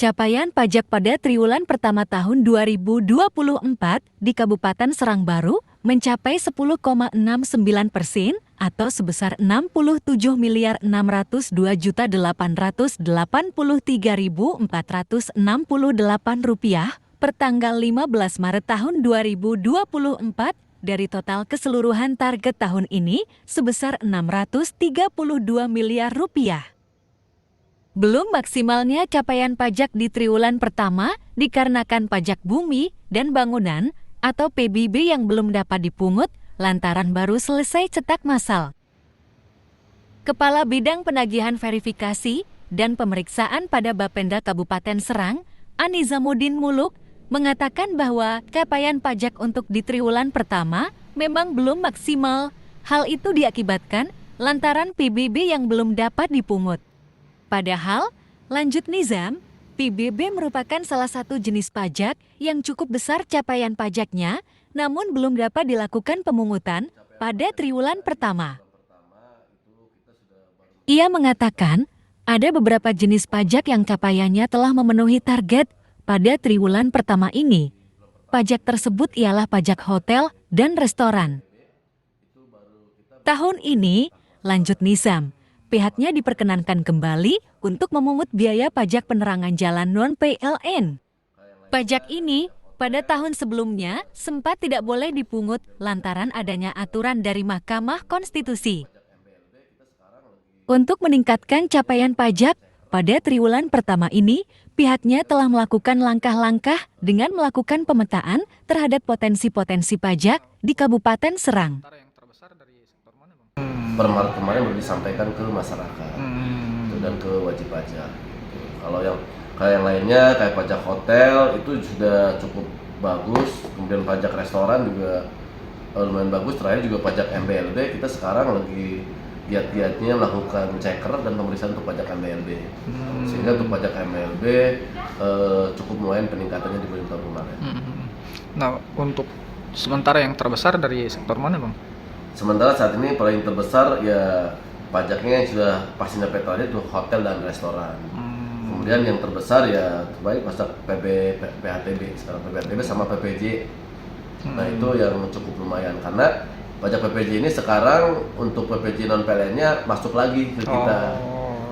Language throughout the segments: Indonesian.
Capaian pajak pada triwulan pertama tahun 2024 di Kabupaten Serang Baru mencapai 10,69% atau sebesar Rp60,602.883.468 per tanggal 15 Maret tahun 2024 dari total keseluruhan target tahun ini sebesar Rp632 miliar. Belum maksimalnya capaian pajak di triwulan pertama dikarenakan pajak bumi dan bangunan atau PBB yang belum dapat dipungut lantaran baru selesai cetak massal. Kepala Bidang Penagihan Verifikasi dan Pemeriksaan pada Bapenda Kabupaten Serang, Anizamuddin Muluk, mengatakan bahwa capaian pajak untuk di triwulan pertama memang belum maksimal. Hal itu diakibatkan lantaran PBB yang belum dapat dipungut. Padahal, lanjut Nizam, PBB merupakan salah satu jenis pajak yang cukup besar capaian pajaknya, namun belum dapat dilakukan pemungutan pada triwulan pertama. Ia mengatakan, ada beberapa jenis pajak yang capaiannya telah memenuhi target pada triwulan pertama ini. Pajak tersebut ialah pajak hotel dan restoran. Tahun ini, lanjut Nizam, pihaknya diperkenankan kembali untuk memungut biaya pajak penerangan jalan non-PLN. Pajak ini pada tahun sebelumnya sempat tidak boleh dipungut lantaran adanya aturan dari Mahkamah Konstitusi. Untuk meningkatkan capaian pajak, pada triwulan pertama ini, pihaknya telah melakukan langkah-langkah dengan melakukan pemetaan terhadap potensi-potensi pajak di Kabupaten Serang. Per Maret kemarin baru disampaikan ke masyarakat dan ke wajib pajak. Kalau yang lainnya kayak pajak hotel itu sudah cukup bagus, kemudian pajak restoran juga lumayan bagus. Terakhir juga pajak MBLB, kita sekarang lagi giat-giatnya melakukan checker dan pemeriksaan untuk pajak MBLB. Sehingga untuk pajak MBLB cukup lumayan peningkatannya dibanding tahun kemarin. Nah, untuk sementara yang terbesar dari sektor mana, Bang? Sementara saat ini paling terbesar ya pajaknya yang sudah pasti dapat tadi itu hotel dan restoran. Kemudian yang terbesar ya terbaik pajak PHTB sekarang, PHTB sama PPJ. Nah itu yang cukup lumayan karena pajak PPJ ini sekarang untuk PPJ non PLN-nya masuk lagi ke kita.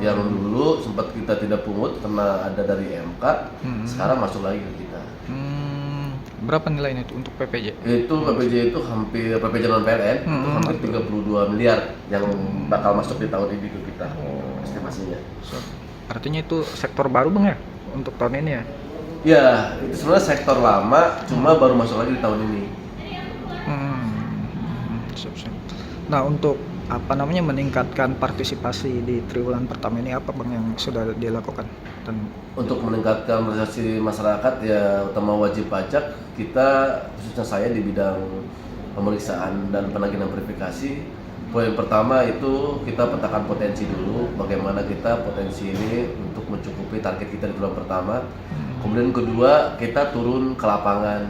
Yang dulu sempat kita tidak pungut karena ada dari MK, sekarang masuk lagi ke kita. Berapa nilainya itu untuk PPJ? Itu PPJ itu hampir PPJ non PLN itu hampir 32 miliar yang bakal masuk di tahun ini ke kita estimasinya. Artinya itu sektor baru, Bang, ya untuk tahun ini ya? Ya, itu sebenarnya sektor lama cuma baru masuk lagi di tahun ini. Nah, untuk meningkatkan partisipasi di triwulan pertama ini apa, Bang, yang sudah dilakukan? Dan untuk meningkatkan partisipasi masyarakat ya utama wajib pajak, kita khususnya saya di bidang pemeriksaan dan penagihan verifikasi, poin pertama itu kita petakan potensi dulu, bagaimana kita potensi ini untuk mencukupi target kita di bulan pertama. Kemudian kedua, kita turun ke lapangan,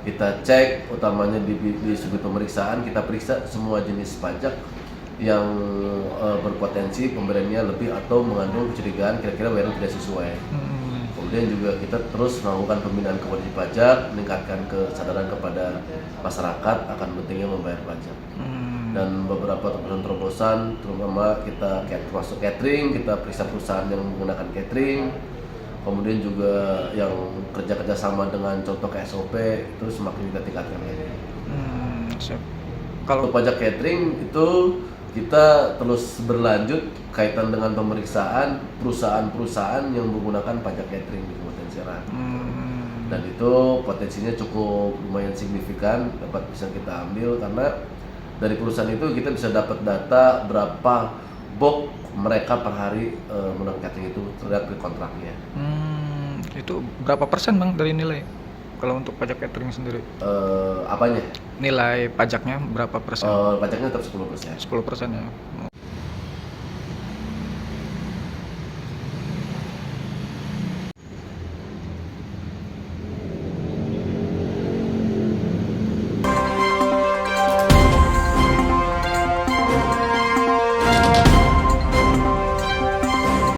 kita cek utamanya di sudut pemeriksaan, kita periksa semua jenis pajak yang berpotensi pemberiannya lebih atau mengandung kecurigaan kira-kira bayar tidak sesuai. Kemudian juga kita terus melakukan pembinaan ke wajib pajak, meningkatkan kesadaran kepada masyarakat akan pentingnya membayar pajak. Dan beberapa terobosan terutama kita masuk catering, kita periksa perusahaan yang menggunakan catering. Kemudian juga yang kerja sama dengan contoh SOP itu semakin kita tingkatkan lagi. Kalau pajak catering itu kita terus berlanjut kaitan dengan pemeriksaan perusahaan-perusahaan yang menggunakan pajak catering di Kabupaten Serang. Dan itu potensinya cukup lumayan signifikan dapat bisa kita ambil karena dari perusahaan itu kita bisa dapat data berapa box mereka per hari menggunakan catering itu terlihat di kontraknya. Itu berapa persen, Bang, dari nilai kalau untuk pajak catering sendiri? Apanya? Nilai pajaknya berapa persen? Pajaknya tetap 10%. 10% ya.